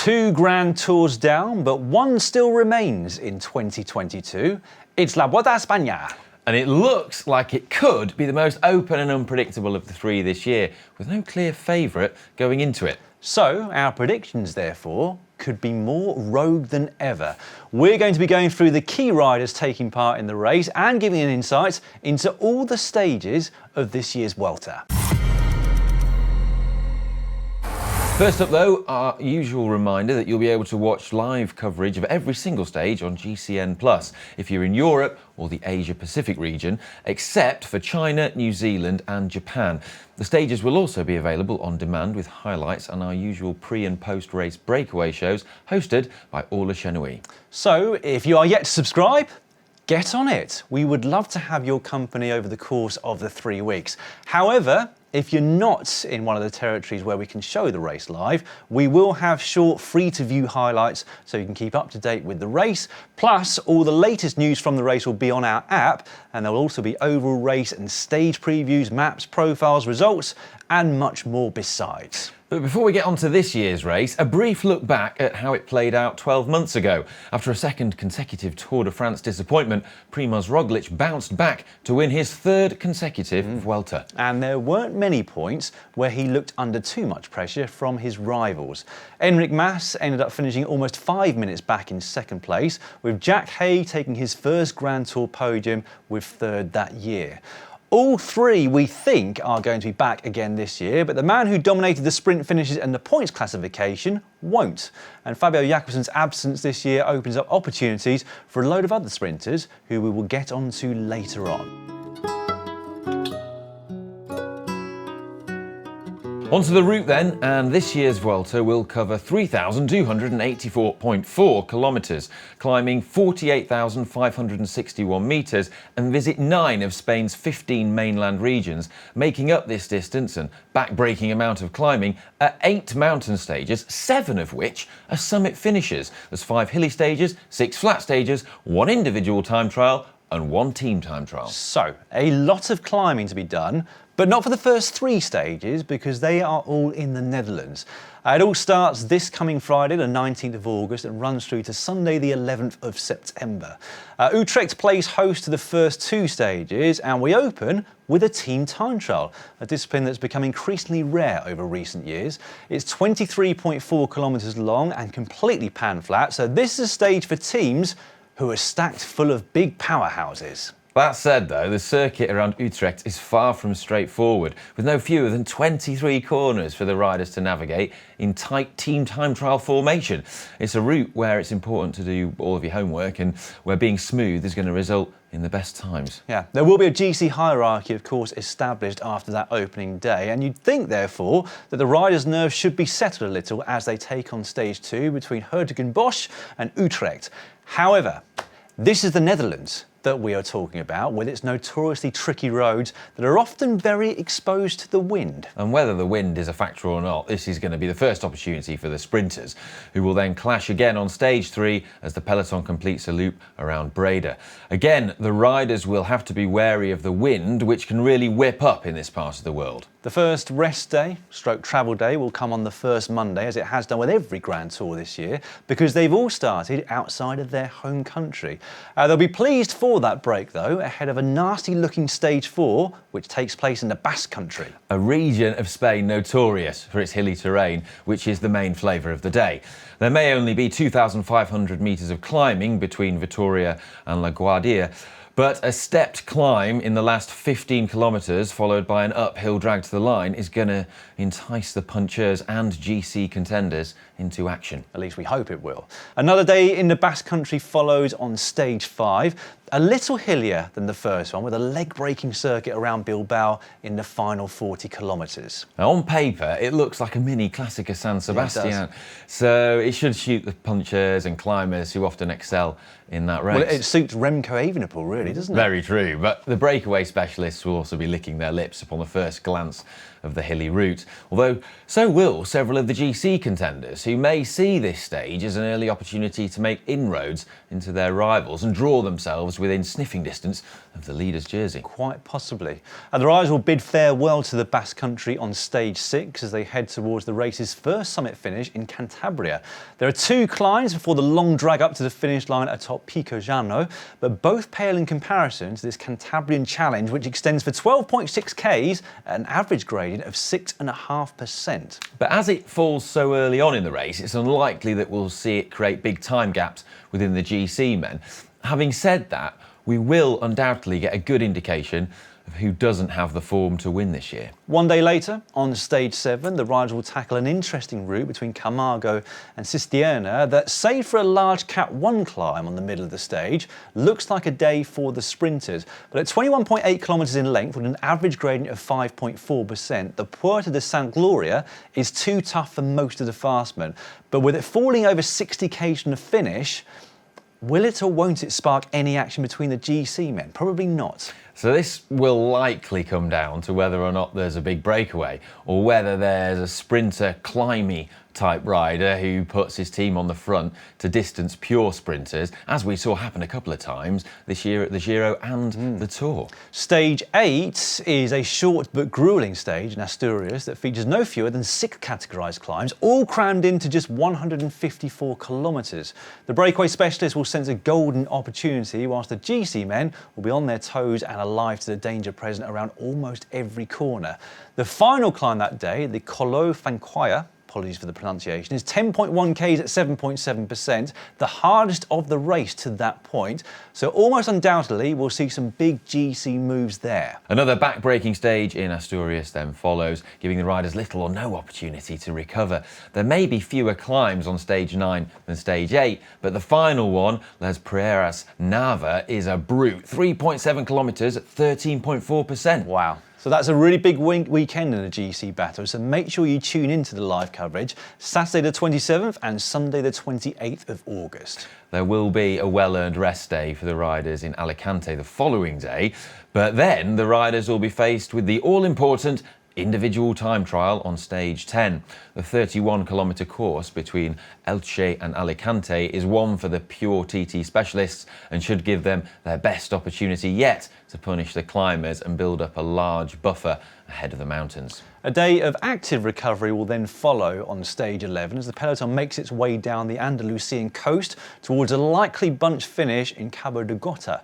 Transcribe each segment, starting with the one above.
2 Grand Tours down, but one still remains in 2022. It's La Vuelta a España. And it looks like it could be the most open and unpredictable of the three this year, with no clear favourite going into it. So, our predictions, therefore, could be more rogue than ever. We're going to be going through the key riders taking part in the race and giving an insight into all the stages of this year's Vuelta. First up though, our usual reminder that you'll be able to watch live coverage of every single stage on GCN+ if you're in Europe or the Asia-Pacific region, except for China, New Zealand and Japan. The stages will also be available on demand with highlights and our usual pre- and post-race breakaway shows hosted by Ollie. So, if you are yet to subscribe, get on it. We would love to have your company over the course of the 3 weeks. However, if you're not in one of the territories where we can show the race live, we will have short free-to-view highlights so you can keep up to date with the race. Plus, all the latest news from the race will be on our app, and there will also be overall race and stage previews, maps, profiles, results, and much more besides. But before we get on to this year's race, a brief look back at how it played out 12 months ago. After a second consecutive Tour de France disappointment, Primož Roglič bounced back to win his third consecutive Vuelta. And there weren't many points where he looked under too much pressure from his rivals. Enric Mas ended up finishing almost 5 minutes back in second place, with Jack Haig taking his first Grand Tour podium with third that year. All three, we think, are going to be back again this year, but the man who dominated the sprint finishes and the points classification won't. And Fabio Jakobsen's absence this year opens up opportunities for a load of other sprinters who we will get onto later on. Onto the route then, and this year's Vuelta will cover 3,284.4 kilometres, climbing 48,561 metres and visit 9 of Spain's 15 mainland regions, making up this distance and back-breaking amount of climbing at 8 mountain stages, 7 of which are summit finishes. There's 5 hilly stages, 6 flat stages, 1 individual time trial and 1 team time trial. So, a lot of climbing to be done, but not for the first 3 stages because they are all in the Netherlands. It all starts this coming Friday, the 19th of August, and runs through to Sunday, the 11th of September. Utrecht plays host to the first 2 stages, and we open with a team time trial, a discipline that's become increasingly rare over recent years. It's 23.4 kilometres long and completely pan-flat, so this is a stage for teams who are stacked full of big powerhouses. That said though, the circuit around Utrecht is far from straightforward, with no fewer than 23 corners for the riders to navigate in tight team time trial formation. It's a route where it's important to do all of your homework and where being smooth is going to result in the best times. Yeah, there will be a GC hierarchy, of course, established after that opening day, and you'd think, therefore, that the riders' nerves should be settled a little as they take on stage 2 between Hertogenbosch and Utrecht. However, this is the Netherlands that we are talking about, with its notoriously tricky roads that are often very exposed to the wind. And whether the wind is a factor or not, this is going to be the first opportunity for the sprinters, who will then clash again on stage 3 as the peloton completes a loop around Breda. Again, the riders will have to be wary of the wind, which can really whip up in this part of the world. The first rest day, stroke travel day, will come on the first Monday, as it has done with every Grand Tour this year, because they've all started outside of their home country. They'll be pleased for that break, though, ahead of a nasty-looking stage 4, which takes place in the Basque Country. A region of Spain notorious for its hilly terrain, which is the main flavour of the day. There may only be 2,500 metres of climbing between Vitoria and La Guardia, but a stepped climb in the last 15 kilometres, followed by an uphill drag to the line, is going to entice the punchers and GC contenders into action. At least we hope it will. Another day in the Basque Country follows on stage 5, a little hillier than the first one, with a leg-breaking circuit around Bilbao in the final 40 kilometres. Now, on paper, it looks like a mini Classica San Sebastian, Yeah, it does. so it should suit the punchers and climbers who often excel in that race. Well, it suits Remco Evenepoel, really, doesn't it? Very true, but the breakaway specialists will also be licking their lips upon the first glance of the hilly route. Although so will several of the GC contenders, who may see this stage as an early opportunity to make inroads into their rivals and draw themselves within sniffing distance of the leader's jersey. Quite possibly. And the riders will bid farewell to the Basque Country on stage 6 as they head towards the race's first summit finish in Cantabria. There are 2 climbs before the long drag up to the finish line atop Pico Llano, but both pale in comparison to this Cantabrian challenge, which extends for 12.6 Ks at an average gradient of 6.5%. But as it falls so early on in the race, it's unlikely that we'll see it create big time gaps within the GC men. Having said that, we will undoubtedly get a good indication of who doesn't have the form to win this year. One day later, on stage 7, the riders will tackle an interesting route between Camargo and Cistierna that, save for a large Cat 1 climb on the middle of the stage, looks like a day for the sprinters. But at 21.8 kilometres in length with an average gradient of 5.4%, the Puerta de Santa Gloria is too tough for most of the fast men. But with it falling over 60 k's from the finish, will it or won't it spark any action between the GC men? Probably not. So this will likely come down to whether or not there's a big breakaway, or whether there's a sprinter, climby type rider who puts his team on the front to distance pure sprinters, as we saw happen a couple of times this year at the Giro and the Tour. Stage 8 is a short but gruelling stage in Asturias that features no fewer than 6 categorised climbs, all crammed into just 154 kilometres. The breakaway specialists will sense a golden opportunity, whilst the GC men will be on their toes and alive to the danger present around almost every corner. The final climb that day, the Colo Fanquaya, apologies for the pronunciation, is 10.1 Ks at 7.7%, the hardest of the race to that point. So almost undoubtedly, we'll see some big GC moves there. Another back-breaking stage in Asturias then follows, giving the riders little or no opportunity to recover. There may be fewer climbs on stage 9 than stage 8, but the final one, Les Prieras Nava, is a brute. 3.7 kilometres at 13.4%. Wow. So that's a really big weekend in the GC battle, so make sure you tune into the live coverage Saturday the 27th and Sunday the 28th of August. There will be a well-earned rest day for the riders in Alicante the following day, but then the riders will be faced with the all-important individual time trial on stage 10. The 31-kilometre course between Elche and Alicante is one for the pure TT specialists and should give them their best opportunity yet to punish the climbers and build up a large buffer ahead of the mountains. A day of active recovery will then follow on stage 11 as the peloton makes its way down the Andalusian coast towards a likely bunch finish in Cabo de Gota.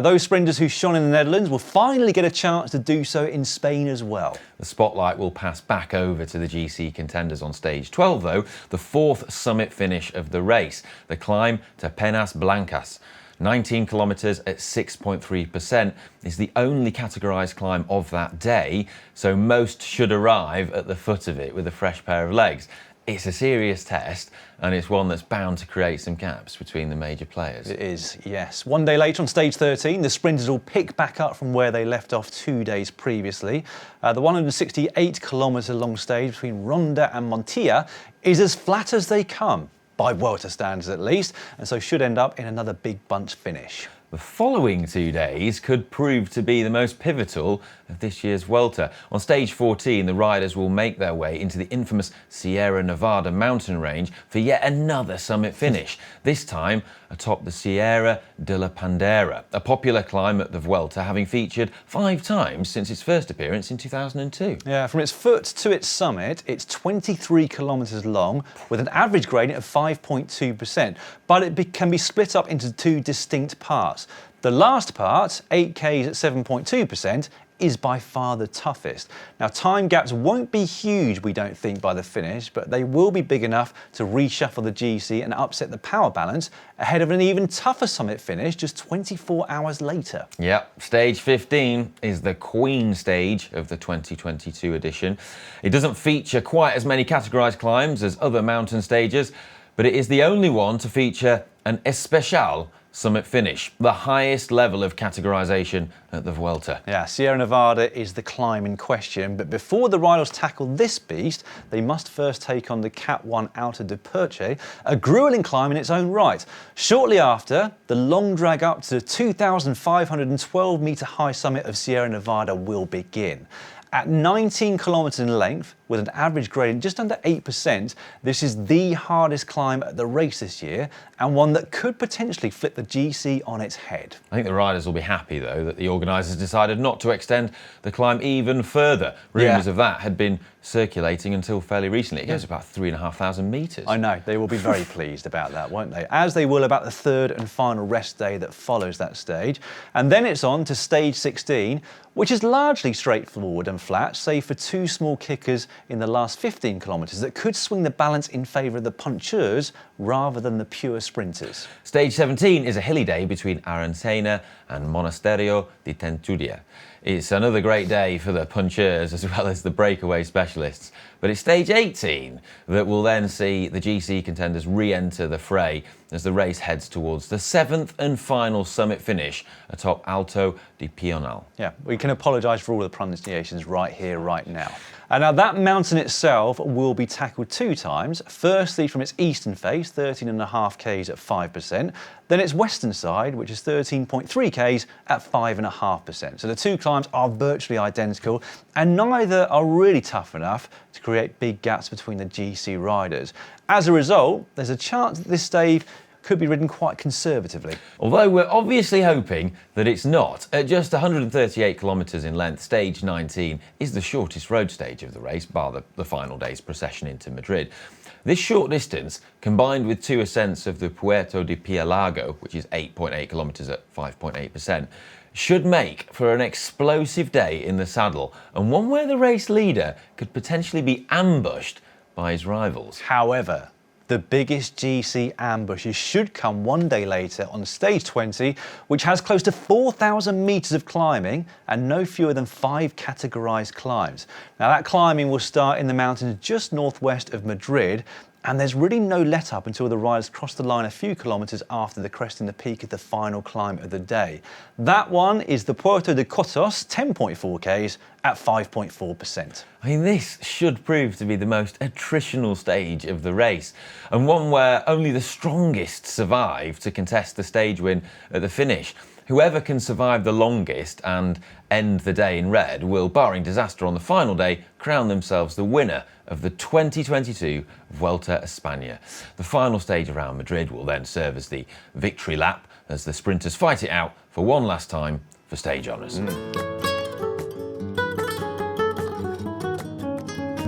Those sprinters who shone in the Netherlands will finally get a chance to do so in Spain as well. The spotlight will pass back over to the GC contenders on stage 12 though, the 4th summit finish of the race, the climb to Penas Blancas. 19 kilometres at 6.3% is the only categorised climb of that day, so most should arrive at the foot of it with a fresh pair of legs. It's a serious test, and it's one that's bound to create some gaps between the major players. It is, yes. One day later on stage 13, the sprinters will pick back up from where they left off 2 days previously. The 168-kilometre long stage between Ronda and Montilla is as flat as they come, by Vuelta standards at least, and so should end up in another big bunch finish. The following 2 days could prove to be the most pivotal of this year's Vuelta. On stage 14, the riders will make their way into the infamous Sierra Nevada mountain range for yet another summit finish, this time atop the Sierra de la Pandera, a popular climb at the Vuelta, having featured 5 times since its first appearance in 2002. Yeah, from its foot to its summit, it's 23 kilometres long with an average gradient of 5.2%, but it can be split up into 2 distinct parts. The last part, 8 Ks at 7.2%, is by far the toughest. Now, time gaps won't be huge, we don't think, by the finish, but they will be big enough to reshuffle the GC and upset the power balance ahead of an even tougher summit finish just 24 hours later. Yep, stage 15 is the Queen stage of the 2022 edition. It doesn't feature quite as many categorised climbs as other mountain stages, but it is the only one to feature an Especial summit finish, the highest level of categorisation at the Vuelta. Yeah, Sierra Nevada is the climb in question, but before the riders tackle this beast, they must first take on the Cat 1 Alta de Perche, a gruelling climb in its own right. Shortly after, the long drag up to the 2,512 metre high summit of Sierra Nevada will begin. At 19 kilometres in length, with an average gradient just under 8%, this is the hardest climb at the race this year, and one that could potentially flip the GC on its head. I think the riders will be happy, though, that the organisers decided not to extend the climb even further. Rumours of that had been circulating until fairly recently. It goes about 3,500 metres. I know, they will be very pleased about that, won't they? As they will about the third and final rest day that follows that stage. And then it's on to stage 16, which is largely straightforward and flat, save for two small kickers in the last 15 kilometres that could swing the balance in favour of the puncheurs rather than the pure sprinters. Stage 17 is a hilly day between Arencena and Monasterio di Tenturia. It's another great day for the puncheurs as well as the breakaway specialists. But it's stage 18 that will then see the GC contenders re-enter the fray as the race heads towards the seventh and final summit finish atop Alto di Pional. Yeah, we can apologise for all the pronunciations right here, right now. And now that mountain itself will be tackled two times. Firstly from its eastern face, 13.5 k's at 5%. Then its western side, which is 13.3 k's at 5.5%. So the two climbs are virtually identical, and neither are really tough enough to create big gaps between the GC riders. As a result, there's a chance that this stave could be ridden quite conservatively. Although we're obviously hoping that it's not. At just 138 kilometres in length, stage 19 is the shortest road stage of the race, bar the final day's procession into Madrid. This short distance, combined with two ascents of the Puerto de Pielago, which is 8.8 kilometres at 5.8%, should make for an explosive day in the saddle, and one where the race leader could potentially be ambushed by his rivals. However, the biggest GC ambushes should come one day later on stage 20, which has close to 4,000 metres of climbing and no fewer than 5 categorised climbs. Now that climbing will start in the mountains just northwest of Madrid, and there's really no let up until the riders cross the line a few kilometres after the cresting the peak of the final climb of the day. That one is the Puerto de Cotos, 10.4 k's at 5.4%. I mean, this should prove to be the most attritional stage of the race, and one where only the strongest survive to contest the stage win at the finish. Whoever can survive the longest and end the day in red will, barring disaster on the final day, crown themselves the winner of the 2022 Vuelta España. The final stage around Madrid will then serve as the victory lap as the sprinters fight it out for one last time for stage honours.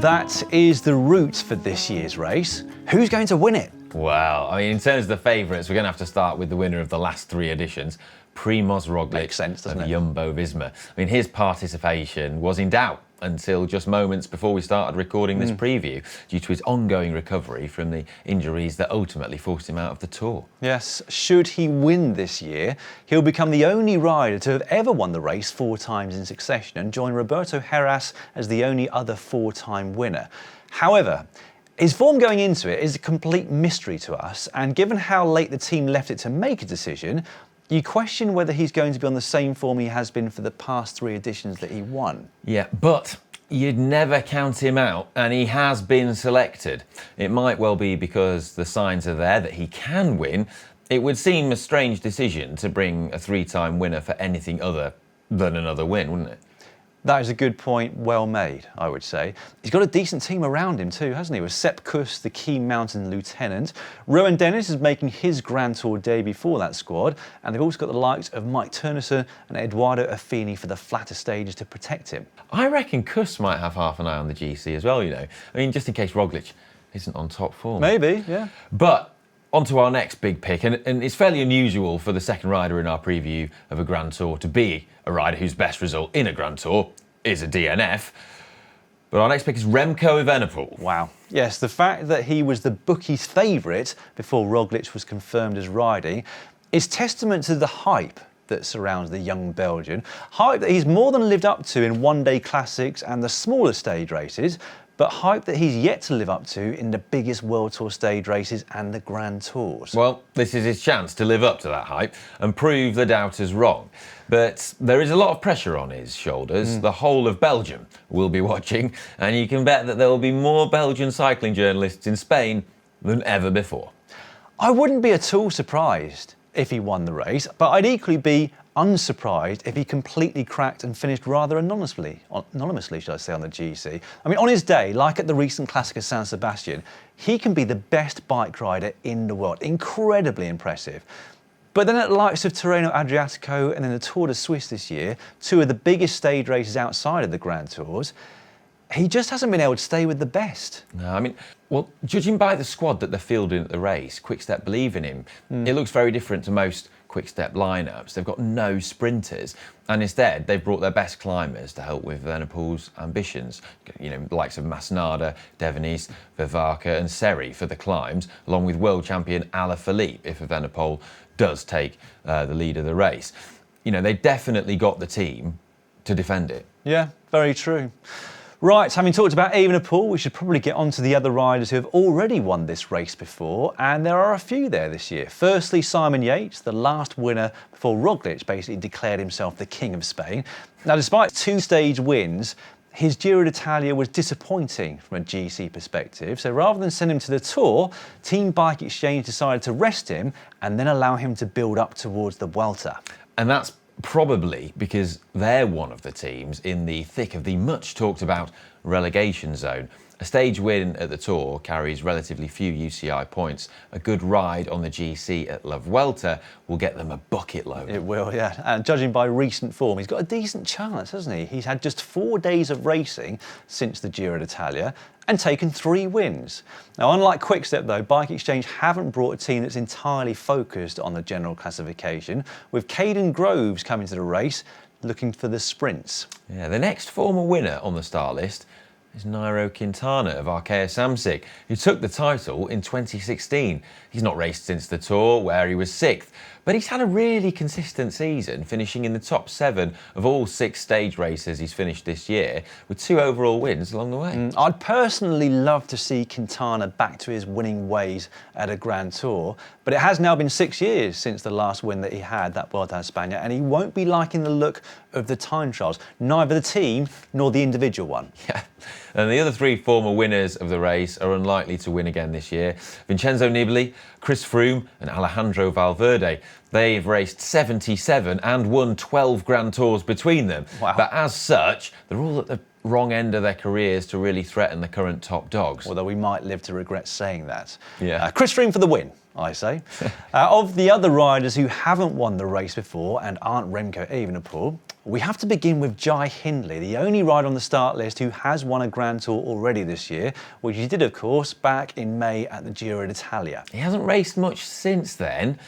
That is the route for this year's race. Who's going to win it? Well, I mean, in terms of the favourites, we're going to have to start with the winner of the last three editions, Primoz Roglic. Makes sense, doesn't of it? Jumbo-Visma. I mean, his participation was in doubt until just moments before we started recording this preview, due to his ongoing recovery from the injuries that ultimately forced him out of the Tour. Yes, should he win this year, he'll become the only rider to have ever won the race 4 times in succession and join Roberto Heras as the only other 4-time winner. However, his form going into it is a complete mystery to us, and given how late the team left it to make a decision, you question whether he's going to be on the same form he has been for the past 3 editions that he won. Yeah, but you'd never count him out, and he has been selected. It might well be because the signs are there that he can win. It would seem a strange decision to bring a 3-time winner for anything other than another win, wouldn't it? That is a good point, well made, I would say. He's got a decent team around him too, hasn't he? With Sepp Kuss, the key mountain lieutenant. Rowan Dennis is making his Grand Tour debut for that squad, and they've also got the likes of Mike Turnison and Eduardo Affini for the flatter stages to protect him. I reckon Kuss might have half an eye on the GC as well, you know. I mean, just in case Roglic isn't on top form. Maybe, yeah. But on to our next big pick, and it's fairly unusual for the second rider in our preview of a Grand Tour to be a rider whose best result in a Grand Tour is a DNF. But our next pick is Remco Evenepoel. Wow. Yes, the fact that he was the bookies' favourite before Roglic was confirmed as riding is testament to the hype that surrounds the young Belgian. Hype that he's more than lived up to in one-day classics and the smaller stage races, but hype that he's yet to live up to in the biggest World Tour stage races and the Grand Tours. Well, this is his chance to live up to that hype and prove the doubters wrong. But there is a lot of pressure on his shoulders. The whole of Belgium will be watching, and you can bet that there will be more Belgian cycling journalists in Spain than ever before. I wouldn't be at all surprised if he won the race, but I'd equally be unsurprised if he completely cracked and finished rather anonymously, should I say, on the GC. I mean, on his day, like at the recent Classic of San Sebastian, he can be the best bike rider in the world. Incredibly impressive. But then at the likes of Tirreno Adriatico and then the Tour de Suisse this year, two of the biggest stage races outside of the Grand Tours, he just hasn't been able to stay with the best. No, I mean, well, judging by the squad that they're fielding at the race, Quick-Step believe in him. It looks very different to most Quick-Step lineups. They've got no sprinters, and instead they've brought their best climbers to help with Evenepoel's ambitions. You know, the likes of Masnada, Devenies, Vivaca and Seri for the climbs, along with world champion Alaphilippe if Evenepoel does take the lead of the race. You know, they definitely got the team to defend it. Yeah, very true. Right, having talked about Evenepoel, we should probably get on to the other riders who have already won this race before, and there are a few there this year. Firstly, Simon Yates, the last winner before Roglic basically declared himself the king of Spain. Now, despite two-stage wins, his Giro d'Italia was disappointing from a GC perspective, so rather than send him to the Tour, Team Bike Exchange decided to rest him and then allow him to build up towards the Vuelta. And that's probably because they're one of the teams in the thick of the much talked about relegation zone. A stage win at the Tour carries relatively few UCI points. A good ride on the GC at La Vuelta will get them a bucket load. It will, yeah. And judging by recent form, he's got a decent chance, hasn't he? He's had just 4 days of racing since the Giro d'Italia and taken 3 wins. Now, unlike Quick-Step though, Bike Exchange haven't brought a team that's entirely focused on the general classification, with Caden Groves coming to the race looking for the sprints. Yeah, the next former winner on the start list is Nairo Quintana of Arkea Samsic, who took the title in 2016. He's not raced since the Tour, where he was 6th, but he's had a really consistent season, finishing in the top 7 of all 6 stage races he's finished this year, with 2 overall wins along the way. I'd personally love to see Quintana back to his winning ways at a Grand Tour, but it has now been 6 years since the last win that he had, that Vuelta a España, and he won't be liking the look of the time trials, neither the team nor the individual one. Yeah. And the other 3 former winners of the race are unlikely to win again this year. Vincenzo Nibali, Chris Froome and Alejandro Valverde. They've raced 77 and won 12 Grand Tours between them. Wow. But as such, they're all at the wrong end of their careers to really threaten the current top dogs. Although we might live to regret saying that. Yeah. Chris Froome for the win, I say. Of the other riders who haven't won the race before and aren't Remco Evenepoel, we have to begin with Jai Hindley, the only rider on the start list who has won a Grand Tour already this year, which he did, of course, back in May at the Giro d'Italia. He hasn't raced much since then,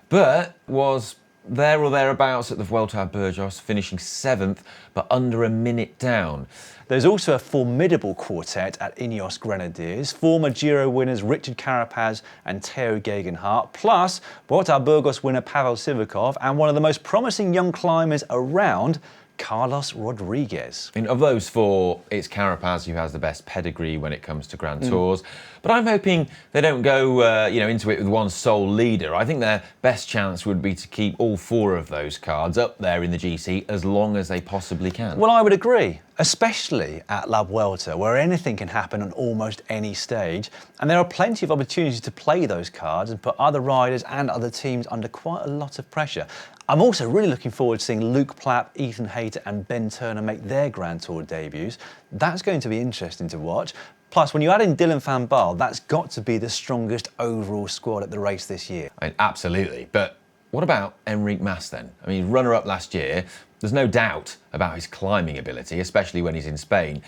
but was there or thereabouts at the Vuelta a Burgos, finishing 7th, but under a minute down. There's also a formidable quartet at Ineos Grenadiers, former Giro winners Richard Carapaz and Theo Gegenhardt, plus Vuelta a Burgos winner Pavel Sivakov and one of the most promising young climbers around, Carlos Rodriguez. I mean, of those 4, it's Carapaz who has the best pedigree when it comes to Grand Tours. But I'm hoping they don't go, into it with one sole leader. I think their best chance would be to keep all 4 of those cards up there in the GC as long as they possibly can. Well, I would agree, especially at La Vuelta, where anything can happen on almost any stage. And there are plenty of opportunities to play those cards and put other riders and other teams under quite a lot of pressure. I'm also really looking forward to seeing Luke Plapp, Ethan Hayter and Ben Turner make their Grand Tour debuts. That's going to be interesting to watch. Plus, when you add in Dylan van Baarle, that's got to be the strongest overall squad at the race this year. I mean, absolutely. But what about Enric Mas then? I mean, runner-up last year. There's no doubt about his climbing ability, especially when he's in Spain.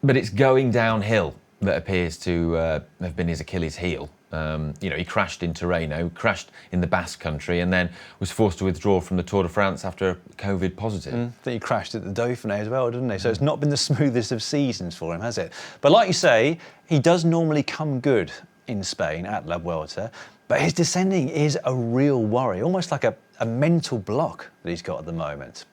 But it's going downhill that appears to have been his Achilles heel. He crashed in Tirreno, crashed in the Basque Country, and then was forced to withdraw from the Tour de France after a COVID positive. I think he crashed at the Dauphiné as well, didn't he? So it's not been the smoothest of seasons for him, has it? But like you say, he does normally come good in Spain at La Vuelta, but his descending is a real worry, almost like a mental block that he's got at the moment.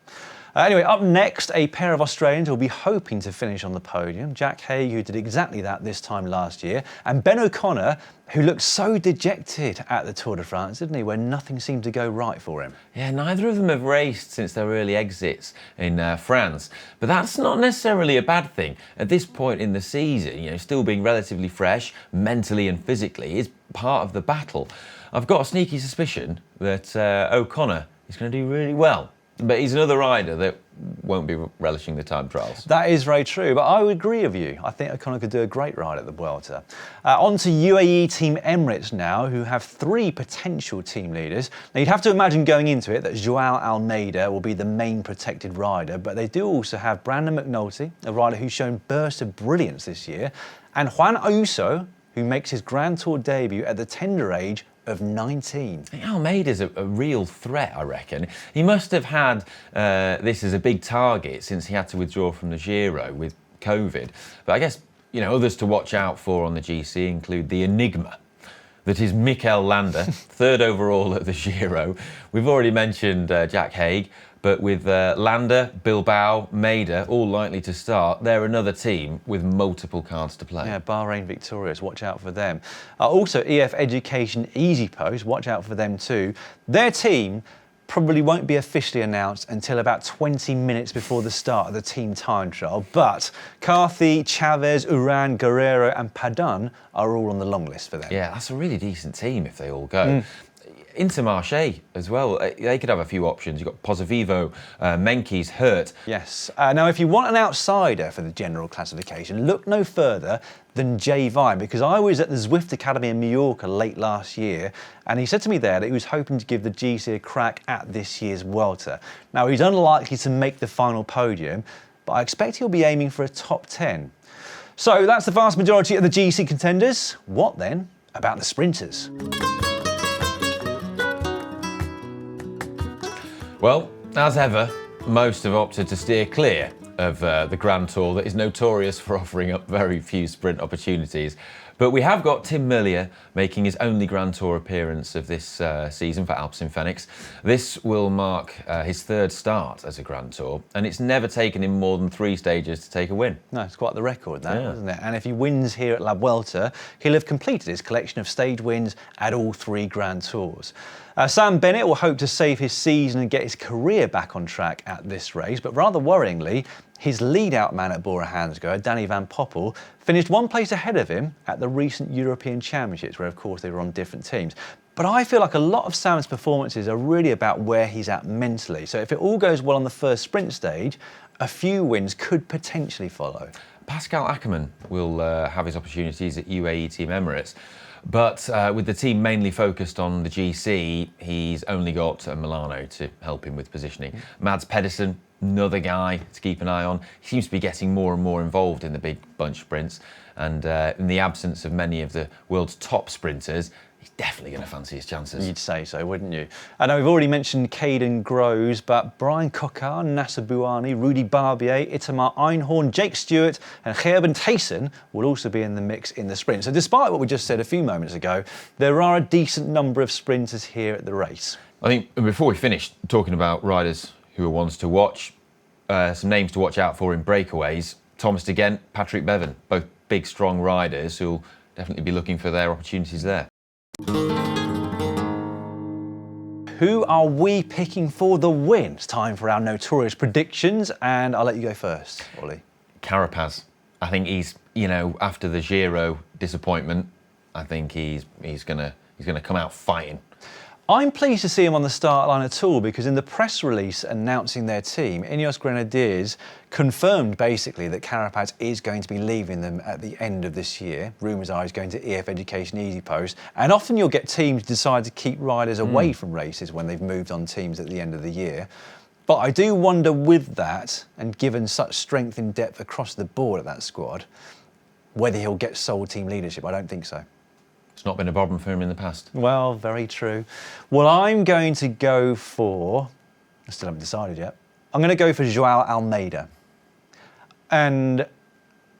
Anyway, up next, a pair of Australians will be hoping to finish on the podium. Jack Haig, who did exactly that this time last year, and Ben O'Connor, who looked so dejected at the Tour de France, didn't he, when nothing seemed to go right for him. Yeah, neither of them have raced since their early exits in France. But that's not necessarily a bad thing. At this point in the season, still being relatively fresh, mentally and physically, is part of the battle. I've got a sneaky suspicion that O'Connor he's going to do really well. But he's another rider that won't be relishing the time trials. That is very true, but I would agree with you. I think O'Connor could do a great ride at the Vuelta. On to UAE Team Emirates now, who have 3 potential team leaders. Now, you'd have to imagine going into it that Joao Almeida will be the main protected rider, but they do also have Brandon McNulty, a rider who's shown bursts of brilliance this year, and Juan Ayuso, who makes his Grand Tour debut at the tender age of 19. Almeida's a real threat, I reckon. He must have had this as a big target since he had to withdraw from the Giro with COVID. But I guess, others to watch out for on the GC include the enigma that is Mikel Landa, 3rd overall at the Giro. We've already mentioned Jack Haig, but with Landa, Bilbao, Maida all likely to start, they're another team with multiple cards to play. Yeah, Bahrain victorious, watch out for them. Also, EF Education Easy Post, watch out for them too. Their team probably won't be officially announced until about 20 minutes before the start of the team time trial, but Carthy, Chavez, Uran, Guerrero and Padan are all on the long list for them. Yeah, that's a really decent team if they all go. Intermarché as well, they could have a few options. You've got Pozivivo, Menkes, Hurt. Yes. Now, if you want an outsider for the general classification, look no further than Jay Vine, because I was at the Zwift Academy in Mallorca late last year, and he said to me there that he was hoping to give the GC a crack at this year's Vuelta. Now, he's unlikely to make the final podium, but I expect he'll be aiming for a top 10. So that's the vast majority of the GC contenders. What then about the sprinters? Well, as ever, most have opted to steer clear of the Grand Tour that is notorious for offering up very few sprint opportunities. But we have got Tim Merlier making his only Grand Tour appearance of this season for Alpecin Fenix. This will mark his 3rd start as a Grand Tour, and it's never taken him more than 3 stages to take a win. No, it's quite the record, that, isn't it? And if he wins here at La Vuelta, he'll have completed his collection of stage wins at all 3 Grand Tours. Sam Bennett will hope to save his season and get his career back on track at this race, but rather worryingly, his lead-out man at Bora Hansgrohe, Danny van Poppel, finished 1 place ahead of him at the recent European Championships, where of course they were on different teams. But I feel like a lot of Sam's performances are really about where he's at mentally. So if it all goes well on the first sprint stage, a few wins could potentially follow. Pascal Ackermann will have his opportunities at UAE Team Emirates. But with the team mainly focused on the GC, he's only got Milano to help him with positioning. Mads Pedersen, another guy to keep an eye on. He seems to be getting more and more involved in the big bunch sprints. And in the absence of many of the world's top sprinters, he's definitely going to fancy his chances. You'd say so, wouldn't you? I know we've already mentioned Caden Groves, but Brian Coquard, Nasser Bouhanni, Rudy Barbier, Itamar Einhorn, Jake Stewart and Gerben Thijssen will also be in the mix in the sprint. So despite what we just said a few moments ago, there are a decent number of sprinters here at the race. I think before we finish talking about riders who are ones to watch, some names to watch out for in breakaways. Thomas de Gent, Patrick Bevan, both big, strong riders who'll definitely be looking for their opportunities there. Who are we picking for the win? It's time for our notorious predictions, and I'll let you go first, Ollie. Carapaz. I think he's, after the Giro disappointment, I think he's gonna come out fighting. I'm pleased to see him on the start line at all, because in the press release announcing their team, Ineos Grenadiers confirmed basically that Carapaz is going to be leaving them at the end of this year. Rumours are he's going to EF Education Easy Post. And often you'll get teams decide to keep riders away from races when they've moved on teams at the end of the year. But I do wonder with that, and given such strength and depth across the board at that squad, whether he'll get sole team leadership. I don't think so. It's not been a problem for him in the past. Well, very true. Well, I'm going to go for, I still haven't decided yet, I'm going to go for Joao Almeida. And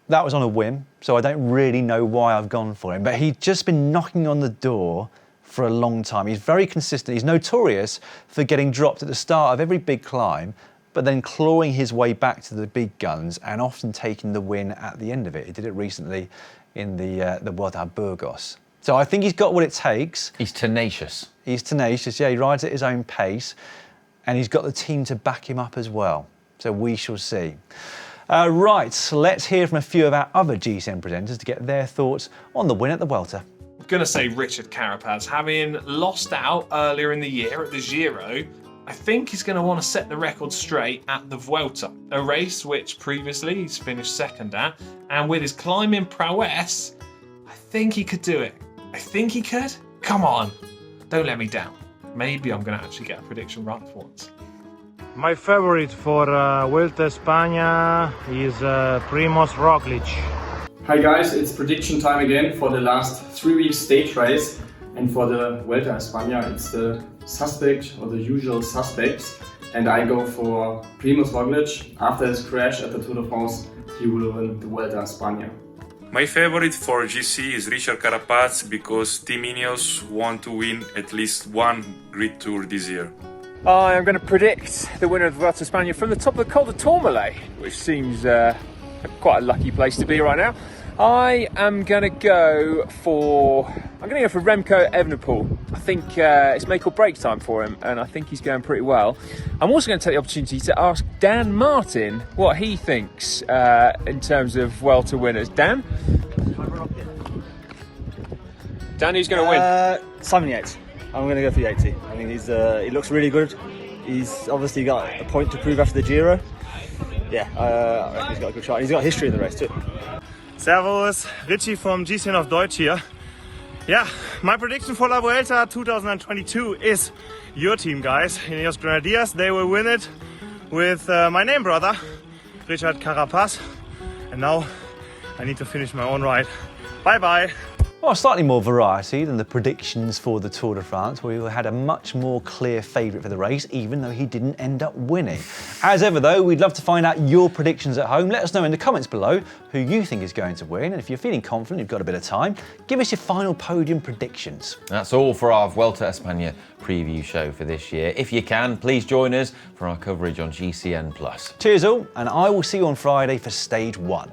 that was on a whim, so I don't really know why I've gone for him. But he's just been knocking on the door for a long time. He's very consistent. He's notorious for getting dropped at the start of every big climb, but then clawing his way back to the big guns and often taking the win at the end of it. He did it recently in the Vuelta a Burgos. So I think he's got what it takes. He's tenacious. He's tenacious, yeah. He rides at his own pace, and he's got the team to back him up as well. So we shall see. Right, let's hear from a few of our other GCN presenters to get their thoughts on the win at the Vuelta. I'm going to say Richard Carapaz, having lost out earlier in the year at the Giro, I think he's going to want to set the record straight at the Vuelta, a race which previously he's finished second at, and with his climbing prowess, I think he could do it. I think he could. Come on, don't let me down. Maybe I'm going to actually get a prediction right for once. My favorite for Vuelta España is Primoz Roglic. Hi guys, it's prediction time again for the last 3 weeks stage race, and for the Vuelta España it's the suspect or the usual suspects, and I go for Primoz Roglic. After his crash at the Tour de France, he will win the Vuelta España. My favorite for GC is Richard Carapaz because Team Ineos want to win at least one Grid Tour this year. I am going to predict the winner of the Vuelta España from the top of the Col de Tourmalet, which seems quite a lucky place to be right now. I am going to go for Remco Evenepoel. I think it's make or break time for him, and I think he's going pretty well. I'm also going to take the opportunity to ask Dan Martin what he thinks in terms of Vuelta winners. Dan, who's going to win? Simon Yates. I'm going to go for Yates. I mean, he looks really good. He's obviously got a point to prove after the Giro. Yeah, I reckon he's got a good shot. He's got history in the race too. Servus, Richie from GCN of Deutsch here. Yeah, my prediction for La Vuelta 2022 is your team, guys. Ineos Grenadiers, they will win it with my name brother, Richard Carapaz. And now I need to finish my own ride. Bye bye. Well, slightly more variety than the predictions for the Tour de France, where we had a much more clear favourite for the race, even though he didn't end up winning. As ever, though, we'd love to find out your predictions at home. Let us know in the comments below who you think is going to win, and if you're feeling confident, you've got a bit of time, give us your final podium predictions. That's all for our Vuelta España preview show for this year. If you can, please join us for our coverage on GCN+. Cheers all, and I will see you on Friday for Stage 1.